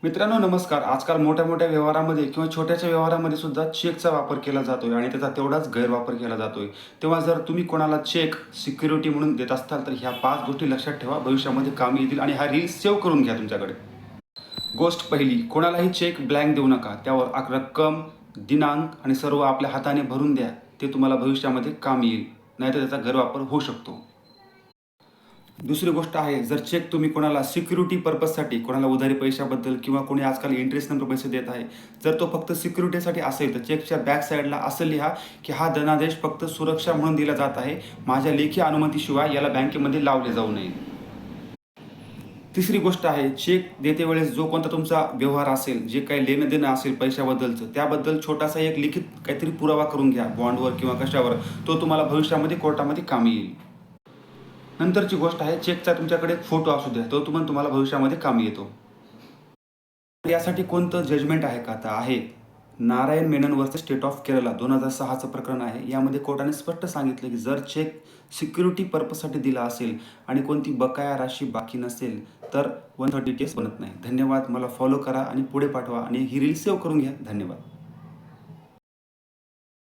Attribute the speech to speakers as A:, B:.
A: मित्रांनो नमस्कार. आजकाल मोठ्या-मोठ्या व्यवहारामध्ये किंवा छोट्याशा व्यवहारामध्ये सुद्धा चेकचा वापर केला जातोय आणि त्याचा तेवढाच गैरवापर केला जातोय. तेव्हा जर तुम्ही कोणाला चेक सिक्युरिटी म्हणून देत असाल तर ह्या 5 गोष्टी लक्षात ठेवा. भविष्यामध्ये कामी येतील आणि हा रील सेव्ह करून घ्या तुमच्याकडे. गोष्ट पहिली, कोणालाही चेक ब्लँक देऊ नका. त्यावर रक्कम, दिनांक आणि सर्व आपल्या हाताने भरून द्या. ते तुम्हाला भविष्यामध्ये कामी येईल. नाहीतर त्याचा गैरवापर होऊ शकतो. दुसरी गोष्ट आहे, जर चेक तुम्ही कोणाला सिक्युरिटी पर्पजसाठी, कोणाला उधारी पैशाबद्दल किंवा कोणी आजकाल इंटरेस्ट नंतर पैसे देत आहे, जर तो फक्त सिक्युरिटीसाठी असेल तर चेकच्या बॅक साईडला असं लिहा की हा धनादेश फक्त सुरक्षा म्हणून दिला जात आहे. माझ्या लेखी अनुमतीशिवाय याला बँकेमध्ये लावले जाऊ नये. तिसरी गोष्ट आहे, चेक देते वेळेस जो कोणता तुमचा व्यवहार असेल, जे काही लेणं देणं असेल पैशाबद्दलचं, त्याबद्दल छोटासा एक लिखित काहीतरी पुरावा करून घ्या, बॉन्डवर किंवा कशावर. तो तुम्हाला भविष्यामध्ये कोर्टामध्ये कामी येईल. नंतरची गोष्ट आहे, चेकचा तुमच्याकडे एक फोटो असू द्या, तो तुम्हाला भविष्यामध्ये कामी येतो. यासाठी कोणतं जजमेंट आहे का? तर आहे. Narayan Menon versus state of Kerala 2006चं प्रकरण आहे. यामध्ये कोर्टाने स्पष्ट सांगितलं की जर चेक सिक्युरिटी पर्पजसाठी दिला असेल आणि कोणती बकाया राशी बाकी नसेल तर 130 केस बनत नाही. धन्यवाद. मला फॉलो करा आणि पुढे पाठवा आणि ही रील सेव्ह करून घ्या. धन्यवाद.